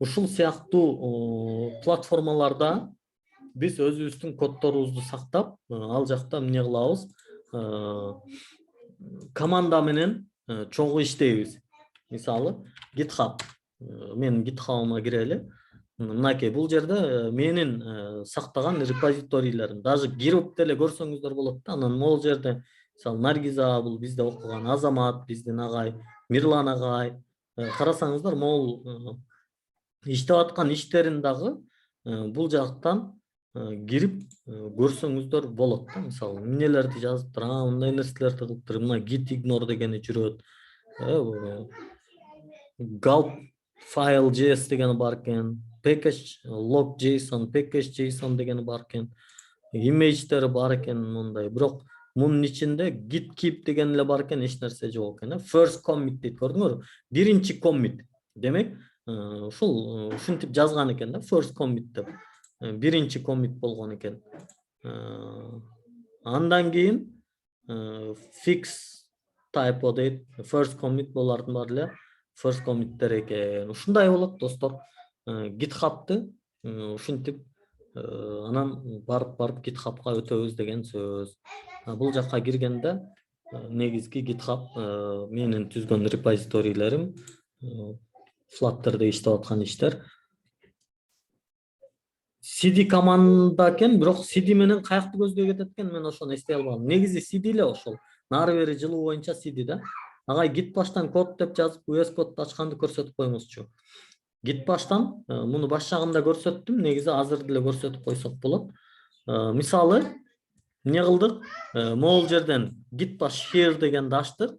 ушул сыяктуу платформаларда биз өзүбүздүн коддорубузду сактап, ал жакта эмне кылабыз? Команда менен чогуу иштейбиз. Мисалы GitHub. Мен GitHub'ыма кирели. Мынакей бул жерде менин сактаган репозиторийлерим. Даже кирип деле көрсөңүздөр болот да. Анан могул жерде мисалы Наргиза бул бизде окуган Азамат, биздин агай, Мирлан агай. Карасаңыздар могул иштеп аткан иштерин дагы бул жактан кирип көрсөңүздөр болот да. Мисалы эмнелерди жазыптыр, мындай нерселерди кылыптыр. Мына git ignore дегени жүрөт. Gulp file.js дегени бар экен. Package log.json, package.json дегени бар экен. Имейдждери бар экен мындай. Бирок мунун ичинде git keep деген эле бар экен, эч нерсе жок экен. First commit дейт, көрдүңөрбү? Биринчи commit. Демек, ушул ушинтип жазган экен да, first commit деп. Биринчи commit болгон экен. Андан кийин fix typo дейт. First commit болардын баары эле first committер экен. Ушундай болот достор. GitHub'ты ушинтип анан барып GitHub'га өтөбүз деген сөз. Бул жакка киргенде негизги GitHub менин түзгөн репозиторийлерим, Flutter'da иштеп аткан иштер. CD команда экен, бирок CD менен каякты көздөй кетет экен, мен ошону эстей албадым. Негизи CD эле ошол. Нары бери жылуу боюнча CD да. Ага git баштан код деп жазып, VS кодду ачканды көрсөтүп коймузчу. Git баштан муну баш жагында көрсөттүм, негизи азыр деле көрсөтүп койсок болот. Мисалы, эмне кылдык? Могул жерден git bash here дегенди ачтык.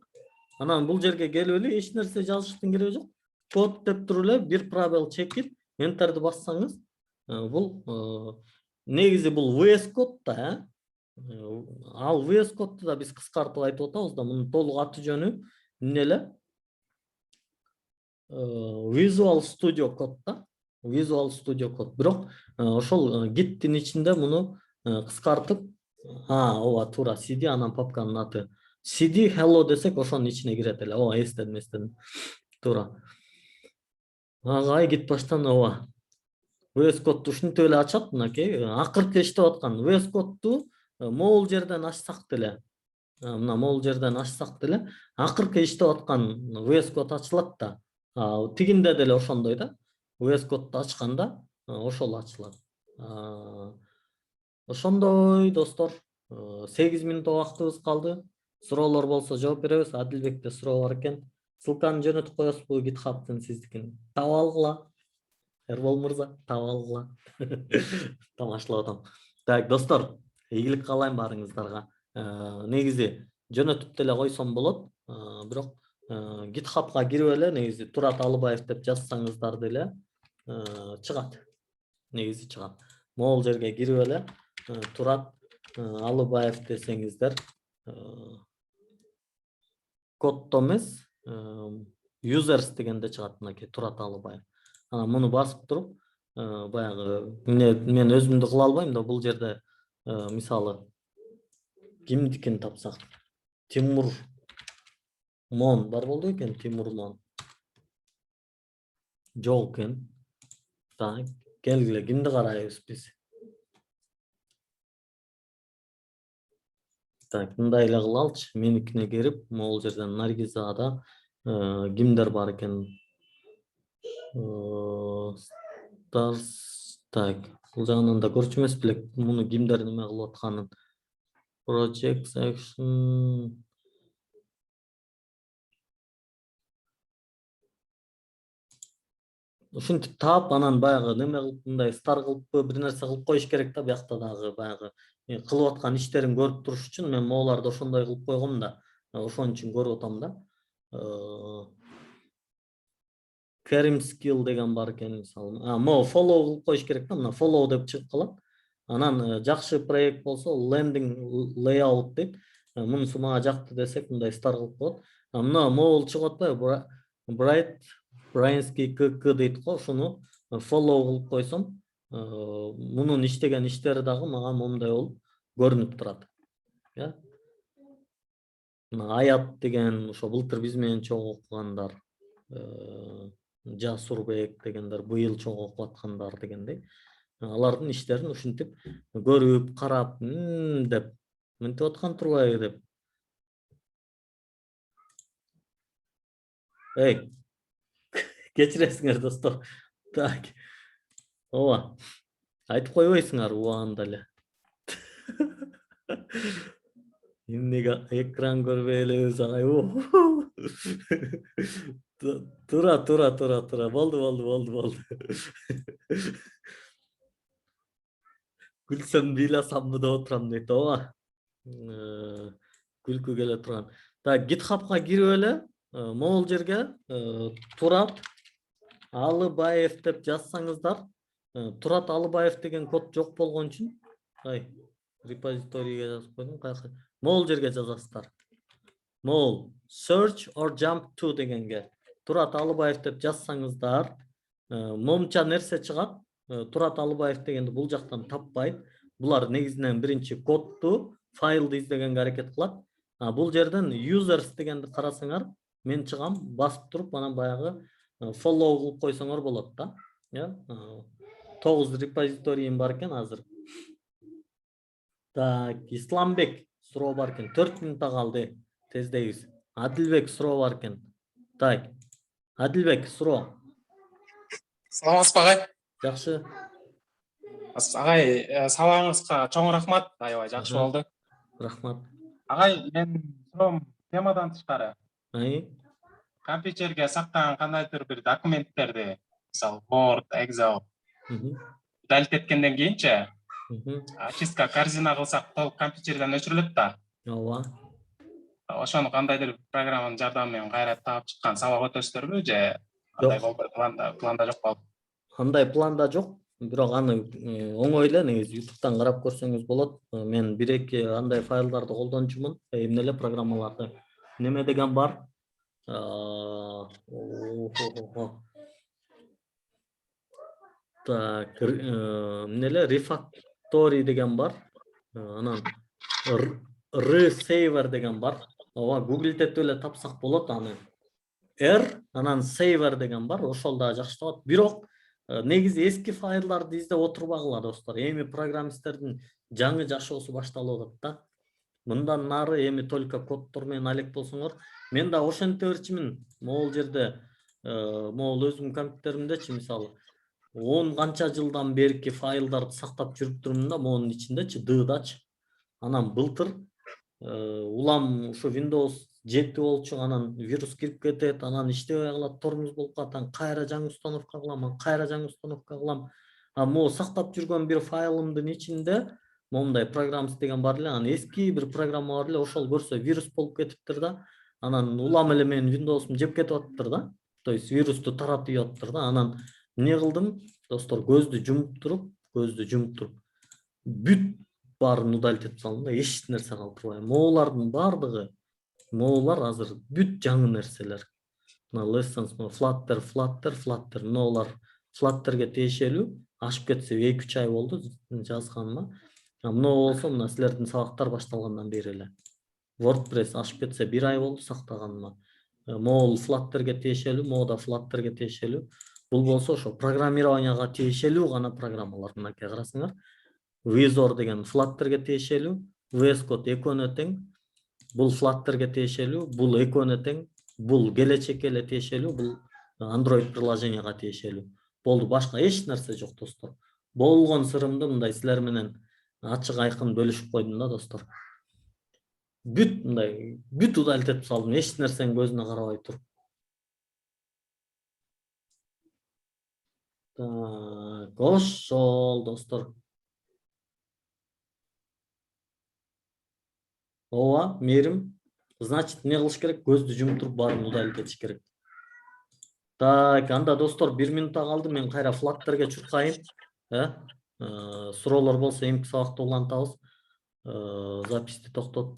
Анан бул жерге келип эле эч нерсе жазыштын кереги жок. Код деп туруп эле бир пробел чекип, enterди бассаңыз, бул негизи бул VS код да, ал VS кодду да биз кыскартып айтып атабыз да, мунун толук аты жөнү эмне эле? Visual Studio Code да, Visual Studio Code. Бирок ошол Git'тин ичинде муну кыскартып, ооба туура CD анан папканын аты. CD hello десек ошонун ичине кирет эле. Ооба, эстедим. Туура. Ага Git баштан ооба. VS кодду ушинтип эле ачат мынакей. Акыркы иштеп аткан VS кодду могул жерден ачсак деле, мына могул жерден ачсак деле, акыркы иштеп аткан VS код ачылат да. Тигинде деле ошондой да. VS кодду ачканда ошол ачылат. Ошондой достор, 8 мүнөт убактыбыз калды. Суроолор болсо жооп беребиз. Адилбекте суроо бар экен. Ссылканы жөнөтүп коесузбу GitHub'тын сиздикин? Таап алгыла. Эрбол мырза, таап алгыла. Тамашалап атам. Так, достор, ийгилик каалайм баарыңыздарга. Негизи жөнөтүп деле койсом болот. Бирок GitHub'га кирип эле негизи Турат Алыбаев деп жазсаңыздар деле чыгат. Негизи чыгат. Могул жерге кирип эле Турат Алыбаев десеңиздер, коддо эмес, users дегенде чыгат мынакей Турат Алыбаев. Анан муну басып туруп, баягы мен өзүмдү кыла албайм да, бул жерде мисалы кимдикин тапсак, Тимур Мон бар болду экен, Тимур Мон. Жок экен. Так, келгиле, кимди карайбыз биз? Так, мындай эле кылалычы, меникине кирип, могул жерден Наргизада кимдер бар экен? Так, бул жагынан да көрчү эмес белек, муну кимдер неме кылып атканын. Project section. Ушинтип таап, анан баягы неме кылып, мындай стар кылыппы, бир нерсе кылып коюш керек да, биякта дагы баягы кылып аткан иштерин көрүп туруш үчүн мен могуларды ошондой кылып койгом да. Ошон үчүн көрүп атам да. Kerim skill деген бар экен мисалы. Могу follow кылып коюш керек да, мына follow деп чыгып калат. Анан жакшы проект болсо landing layout дейт. Мунусу мага жакты десек, мындай стар кылып коет. Мына могул чыгып атпайбы? Bright Брайанский КК дейт го, ошону follow кылып койсом, мунун иштеген иштери дагы мага момундай болуп көрүнүп турат. Мына Аят деген, ошо былтыр биз менен чогуу окугандар, Жасурбек дегендер, быйыл чогуу окуп аткандар дегендей. Алардын иштерин ушинтип көрүп, карап, деп мынтип аткан турбайбы деп. Кечиресиңер достор. Так. Ооба. Айтып койбойсуңар убагында эле. Эмнеге экран көрбөй элебиз агай? Тура. Болду. Күлсөм бийласамбы деп отурам дейт, ооба. Күлкү келе турган. Так, GitHub'га кирип эле, могул жерге Турат Алыбаев деп жазсаңыздар, Турат Алыбаев деген код жок болгон үчүн, репозиторийге жазып койдум, каяка. Могул жерге жазасыздар. Могул search or jump to дегенге Турат Алыбаев деп жазсаңыздар, момча нерсе чыгат. Турат Алыбаев дегенди бул жактан таппайт. Булар негизинен биринчи кодду, файлды издегенге аракет кылат. Бул жерден users дегенди карасаңар, мен чыгам, басып туруп, анан баягы follow кылып койсоңор болот да. 9 репозиториим бар экен азыр. Так, Исламбек суроо бар экен. 4 минутта калды. Тездейбиз. Адилбек суроо бар экен. Так. Адилбек суроо. Саламатсызбы агай? Жакшы. Агай, сабагыңызга чоң рахмат. Аябай жакшы болду. Рахмат. Агай, мен суроом темадан тышкары. Компьютерге сактаган кандайдыр бир документтерди, мисалы Word, Excel, удалить эткенден кийинчи, очистка корзина кылсак, толук компьютерден өчүрүлөт да. Ооба. Ошону кандайдыр программанын жардамы менен кайра таап чыккан сабак өтөсүздөрбү же кандай болду? Планда жок болду. Андай планда жок, бирок аны оңой эле негизи YouTube'дан карап көрсөңүз болот. Мен 1-2 андай файлдарды колдончумун, эмне эле программаларды. Неме деген бар? Так, эмне эле refactory деген бар. Анан resaver деген бар. Ооба, Google'теп эле тапсак болот аны. Анан saver деген бар, ошол да жакшы табат. Бирок негизи эски файлдарды издеп отурбагыла достор. Эми программисттердин жаңы жашоосу башталып атат да. Мындан нары эми только коддор менен алек болсоңор, мен да ошентип берчимин. Могул жерде, могул өзүмдүн компьютеримдечи мисалы 10 канча жылдан берки файлдарды сактап жүрүп турмун да, могунун ичиндечи, дыдачы. Анан былтыр улам ушу Windows 7 болчу, анан вирус кирип кетет, анан иштебей калат, тормоз болуп калат, анан кайра жаңы установка кылам, кайра жаңы установка кылам. Могу сактап жүргөн бир файлымдын ичинде момундай программист деген бар эле, анан эски бир программа бар эле, ошол көрсө вирус болуп кетиптир да. Анан улам эле менин Windows'ум жеп кетип атыптыр да. То есть вирусту таратып атыптыр да. Анан эмне кылдым? Достор, көздү жумуп туруп, бүт баарын удалить этип салдым да, эч нерсе калтырбай. Могулардын бардыгы, могулар азыр бүт жаңы нерселер. Мына lessons, Flutter, могулар Flutterге тиешелүү, ашып кетсе 2-3 ай болду жазганыма. Мына болсо, мына силердин сабактар башталгандан бери эле. WordPress ашып кетсе 1 ай болду сактаганыма. Могул Flutterге тиешелүү, могу да Flutterге тиешелүү. Бул болсо ошо программированияга тиешелүү гана программалар. Мынакей карасаңар. Visor деген Flutterге тиешелүү, VS Code экөөнө тең. Бул Flutterге тиешелүү, бул экөөнө тең. Бул келечекке эле тиешелүү, бул Android приложенияга тиешелүү. Болду, башка эч нерсе жок достор. Болгон сырымды мындай силер менен ачык айкын бөлүшүп койдум да достор. Бүт мындай, бүт удалить этип салдым, эч нерсенин көзүнө карабай туруп. Так, ошол достор. Ооба, Мээрим. Значит, эмне кылыш керек? Көздү жумуп туруп баарын удалить этиш керек. Так, анда достор 1 минутта калды, мен кайра Flutterге чуркайын. Суроолор болсо эмки сабакта улантабыз. Записти токтот.